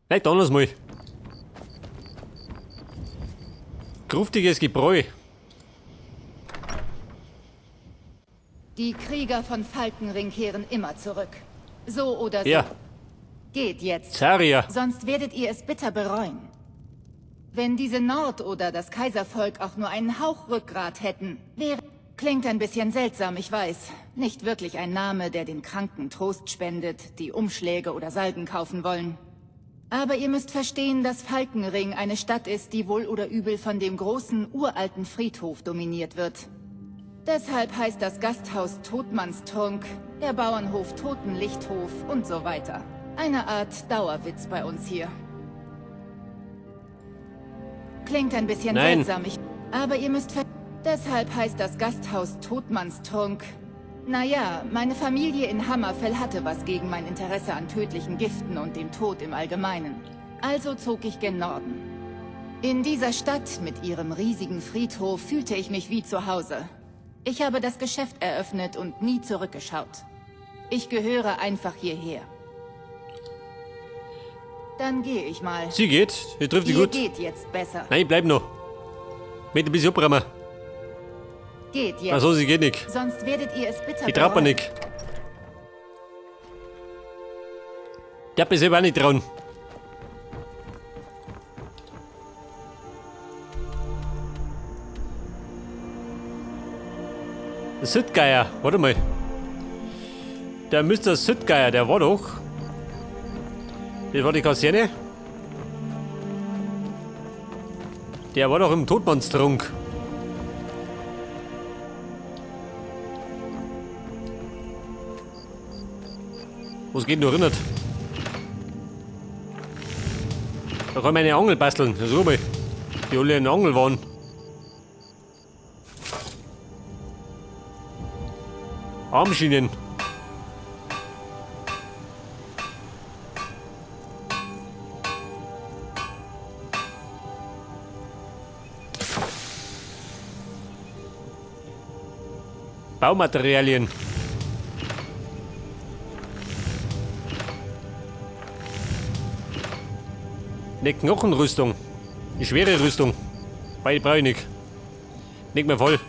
Vielleicht anders mal. Gruftiges Gebräu. Die Krieger von Falkenring kehren immer zurück. So oder so. Ja. Geht jetzt. Saria. Sonst werdet ihr es bitter bereuen. Wenn diese Nord- oder das Kaiservolk auch nur einen Hauch Rückgrat hätten, wäre... Klingt ein bisschen seltsam, ich weiß. Nicht wirklich ein Name, der den Kranken Trost spendet, die Umschläge oder Salben kaufen wollen. Aber ihr müsst verstehen, dass Falkenring eine Stadt ist, die wohl oder übel von dem großen, uralten Friedhof dominiert wird. Deshalb heißt das Gasthaus Todmannstrunk, der Bauernhof Totenlichthof und so weiter. Eine Art Dauerwitz bei uns hier. Klingt ein bisschen seltsam, aber ihr müsst deshalb heißt das Gasthaus Todmannstrunk. Naja, meine Familie in Hammerfell hatte was gegen mein Interesse an tödlichen Giften und dem Tod im Allgemeinen. Also zog ich gen Norden. In dieser Stadt mit ihrem riesigen Friedhof fühlte ich mich wie zu Hause. Ich habe das Geschäft eröffnet und nie zurückgeschaut. Ich gehöre einfach hierher. Dann gehe ich mal. Sie geht. Ihr trifft sie gut. Geht jetzt besser. Nein, bleib noch. Mit ein bisschen abräumen. Geht jetzt. Achso, sie geht nicht. Sonst werdet ihr es bitter Ich trau mir nicht. Der hat mich selber auch nicht trauen. Der Südgeier, warte mal. Der Mr. Südgeier, der war doch. Das war die Kaserne. Der war doch im Todmannstrunk. Was geht noch erinnert? Da kann man eine Angel basteln. So mal. Die alle eine Angel waren. Armschienen. Baumaterialien. Eine Knochenrüstung. Eine schwere Rüstung. Beide brauche ich nicht. Nicht mehr voll.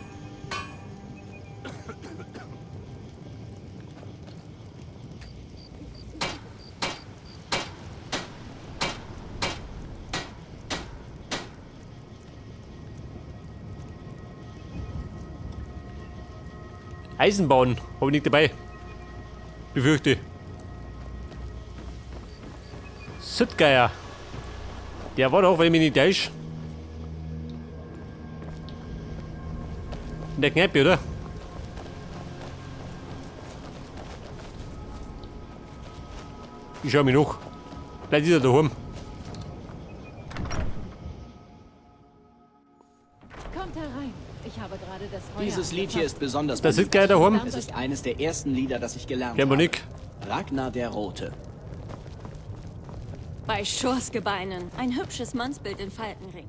Eisenbahn habe ich nicht dabei. Befürchte. Südgeier. Der war doch, wenn ich mich nicht täusche. In der Kneipe, oder? Ich schau mich noch. Vielleicht ist er daheim. Kommt herein. Ich habe gerade das Feuer. Dieses Lied hier ist besonders Da sitzt keiner daheim. Es ist eines der ersten Lieder, das ich gelernt Kennen wir habe. nicht. Ragnar der Rote. Bei Schorsgebeinen. Ein hübsches Mannsbild in Falkenring.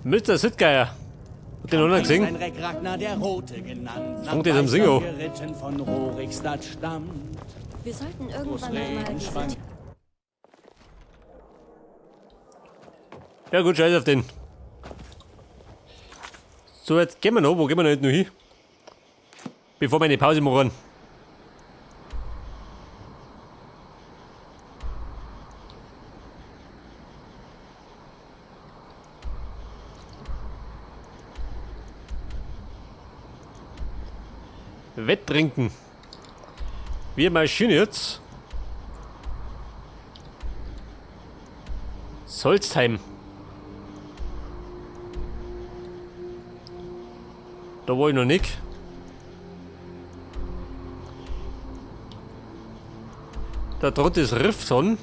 Mr. Südgeier. Hat den anderen gesehen? Ein Reck Ragnar der Rote genannt. Fängt jetzt am Singen. Geritten von Rorikstadt stammt. Wir sollten irgendwann einmal diese... Ja gut, scheiß auf den. So, jetzt gehen wir noch. Wo gehen wir noch nicht noch hin? Bevor wir eine Pause machen. Wetttrinken. Wir marschieren jetzt. Solstheim. Da war ich noch nicht. Da droht das Riffson.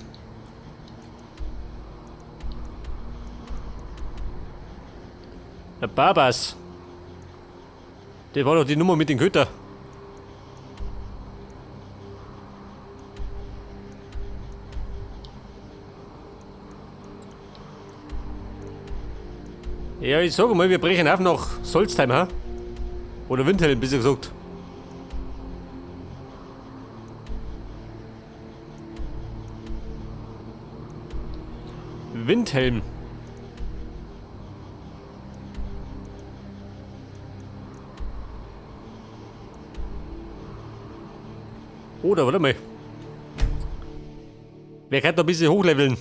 Der Babas. Das war doch die Nummer mit den Göttern. Ja, ich sage mal, wir brechen auf nach Solstheim, ha? Oder Windhelm, besser gesagt. Windhelm. Oder, warte mal. Wer kann da ein bisschen hochleveln?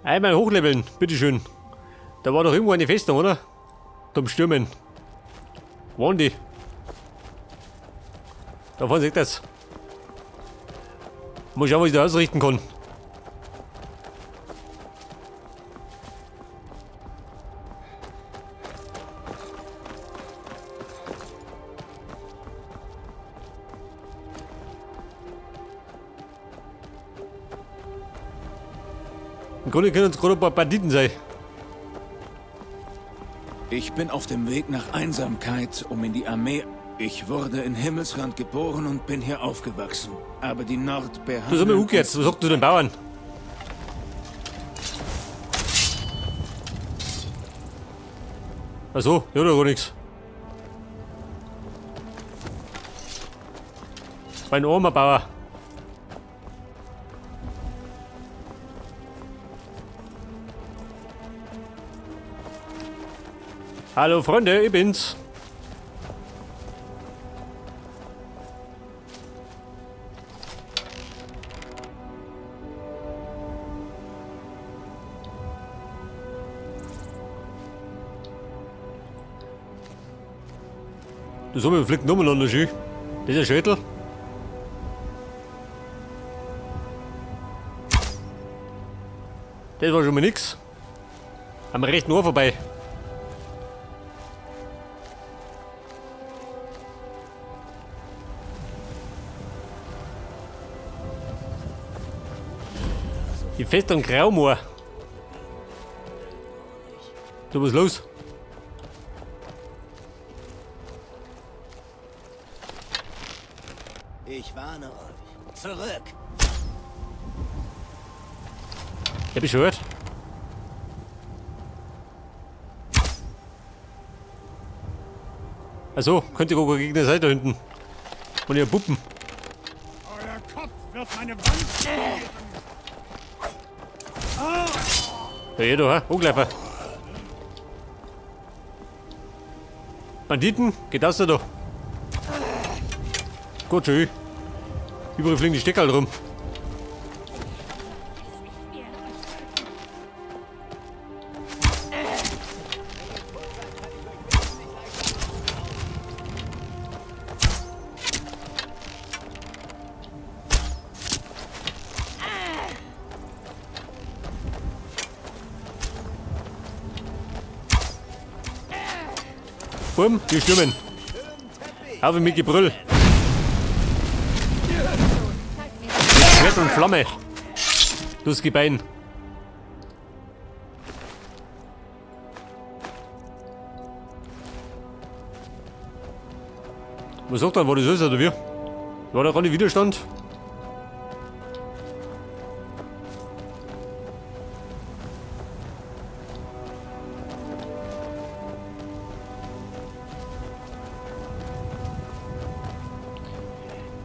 Einmal hochleveln, bitteschön. Da war doch irgendwo eine Festung, oder? Zum Stürmen. Wo waren die? Davon sieht das. Mal schauen, was ich da ausrichten kann. Im Grunde können es gerade ein paar Banditen sein. Ich bin auf dem Weg nach Einsamkeit, um in die Armee... Ich wurde in Himmelsrand geboren und bin hier aufgewachsen. Aber die Nordbehandlung... Du sag mal, Uke jetzt, was sagst du den Bauern? Achso, ja, da gar nichts. Mein armer Bauer. Hallo Freunde, ich bin's. Das haben wir fliegt nochmal an der Schuh. Das ist ein Schädel. Das war schon mal nix. Am rechten Ohr vorbei. Die Festung Graumoor. Du, was ist los? Ich warne euch. Zurück! Hab ich schon gehört. Also, könnt ihr gucken gegen die Seite hinten. Und ihr Puppen. Euer Kopf wird meine Wand schlagen. Ja, jeder, ha? Angreifer. Banditen, geht das da doch. Gut, schön. Überall fliegen die Stecker halt rum. Bumm, die stürmen. Auf mit Gebrüll. Schwert und Flamme. Das Gebein. Was sagt dann, war das ist oder wie? War da gar nicht Widerstand?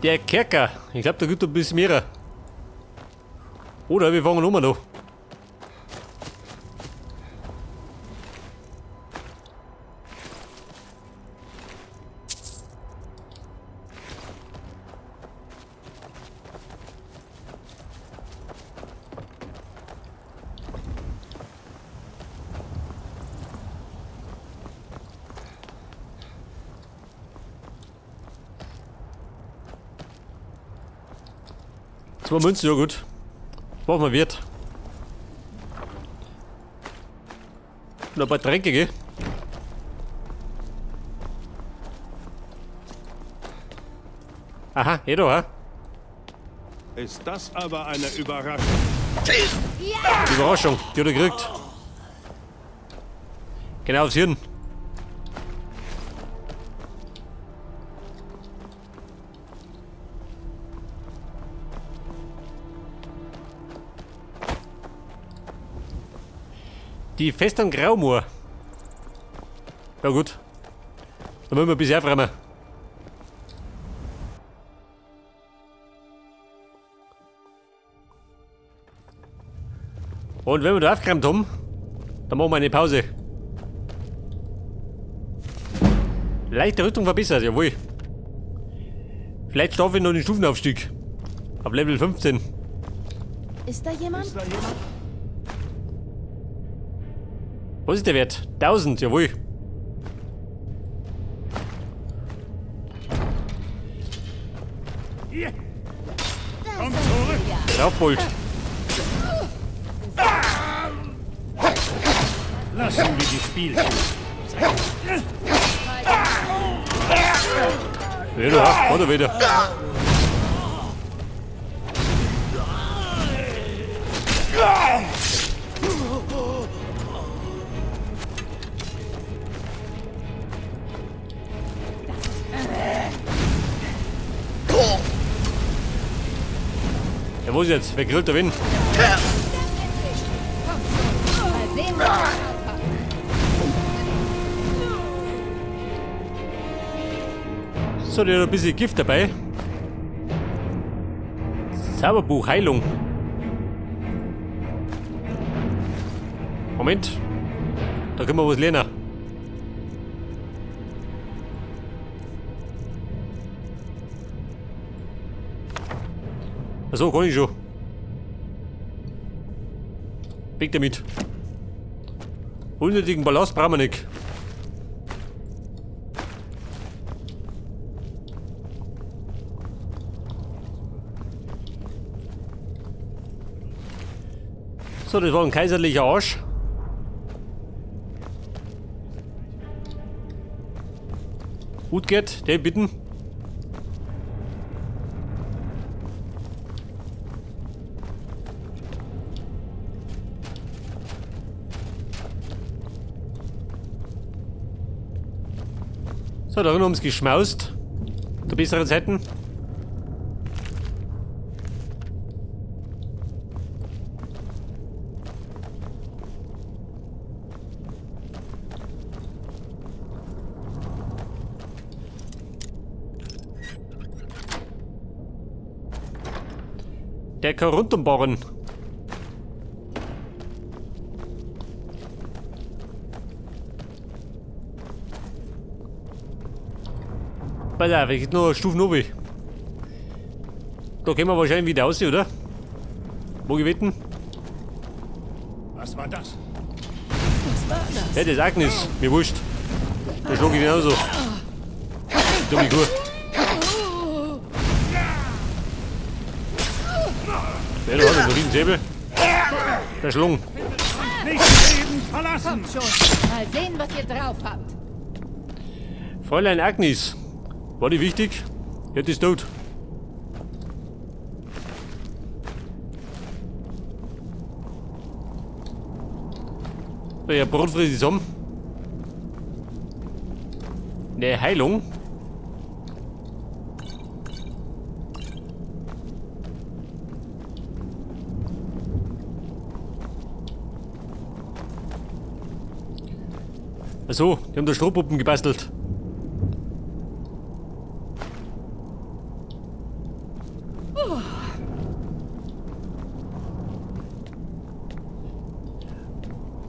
Der Kerker. Ich glaube, da gibt es ein bisschen mehr. Oder wir fangen nochmal noch. Zwei Münzen, ja gut. Brauchen wir Wert. Noch ein paar Tränke, gell? Aha, da, ha? Ist das aber eine Überraschung? Überraschung, die hat er gekriegt. Genau aufs Hirn. Die Festung Graumoor. Ja gut. Dann müssen wir ein bisschen aufräumen. Und wenn wir da aufgeräumt haben, dann machen wir eine Pause. Leichte Rüstung verbessert, jawohl. Vielleicht schaffe ich noch den Stufenaufstieg. Auf Level 15. Ist da jemand? Was ist der Wert? 1000, jawohl. Hier. Komm zurück. Draufbolt. Lassen wir die Spielchen. Ja, du hast, warte wieder. Ja, wo ist jetzt? Wer grillt der Wind? Mal sehen, was er drauf hat. So, der hat ein bisschen Gift dabei. Zauberbuch, Heilung. Moment. Da können wir was lernen. Achso, kann ich schon. Weg damit. Unnötigen Ballast brauchen wir nicht. So, das war ein kaiserlicher Arsch. Gut geht, den bitten. So, da haben sie geschmaust. Zu besseren Zeiten. Der kann runterbauen. Pass auf, ich geht noch Stufen oben. Da gehen wir wahrscheinlich wieder aus, oder? Wo gewitten? Was war das? Ja, das ist Agnes. Mir wurscht. Da schlag ich genauso. Dumme Kuh. Ja, da hat er einen riesen Säbel. Der Schlung. Nicht Leben verlassen! Kommt schon. Mal sehen, was ihr drauf habt. Fräulein Agnes. War die wichtig? Jetzt ist tot. So, ja, Brot frisst zusammen. Eine Heilung. Achso, die haben da Strohpuppen gebastelt.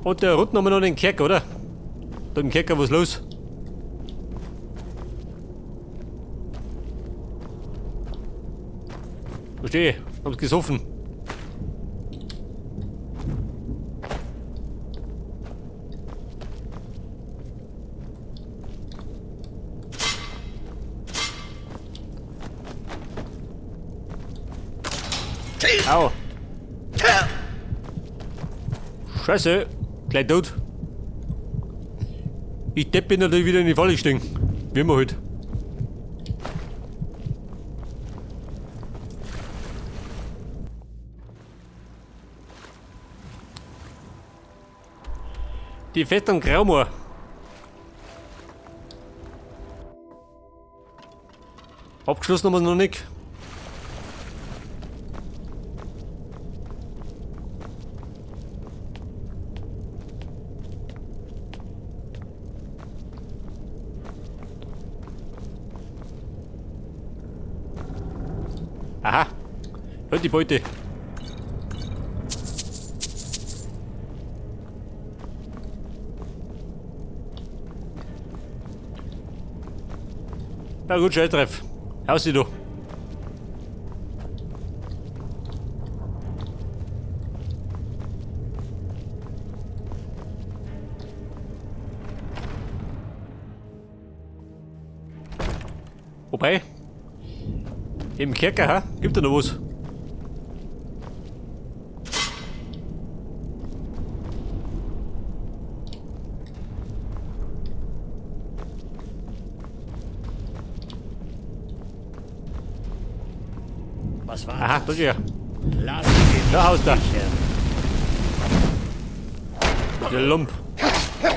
Und der Rutten haben wir noch den Kerker, oder? Da im Kerker, was ist los? Verstehe, haben's gesoffen. Au. Scheiße, gleich tot. Ich Depp bin natürlich wieder in die Falle gestiegen. Wie immer halt. Die Festung Graumoor. Abgeschlossen haben wir es noch nicht. Aha, hört die Beute. Na gut, Schelltreff. Aus sie du. Wobei, im Kerker, ha? Gibt da noch was? Was war Aha, da ja. Lass ihn Da haust da. sicher. Der Lump.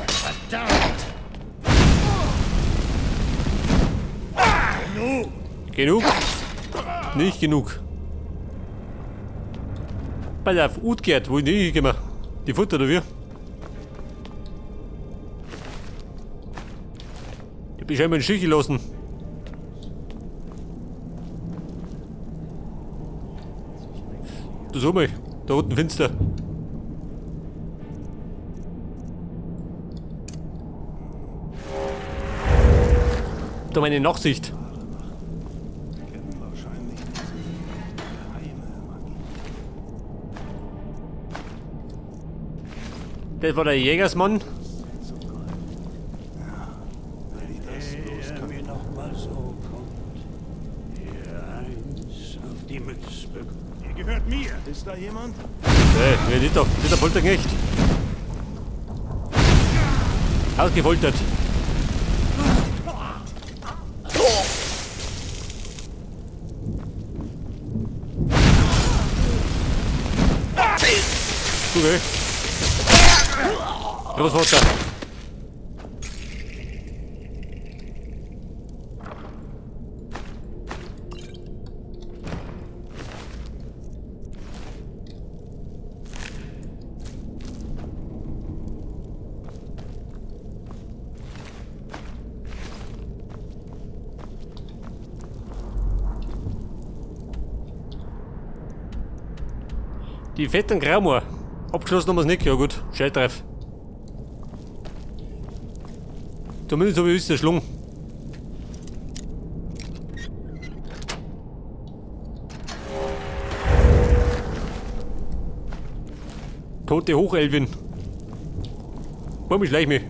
Verdammt! Genug? Nicht genug. Pass auf, gut geht, wo ich nicht hingehen. Die Futter oder wir? Ich hab mich scheinbar in den Stich gelassen. Du so mal, da unten Fenster. Da meine Nachsicht. Das war der Jägersmann. Er mir noch mal so kommt. Hier eins auf die Mütze. Ihr gehört mir. Ist da jemand? Nee, nicht da. Nicht der Folterknecht. Ausgefoltert. Okay. Großvater. Die fetten Graumoor. Abgeschlossen haben wir es nicht, ja gut. Schelltreff. Zumindest habe ich es erschlungen. Tote Hochelvin. Komm, ich schleich mich.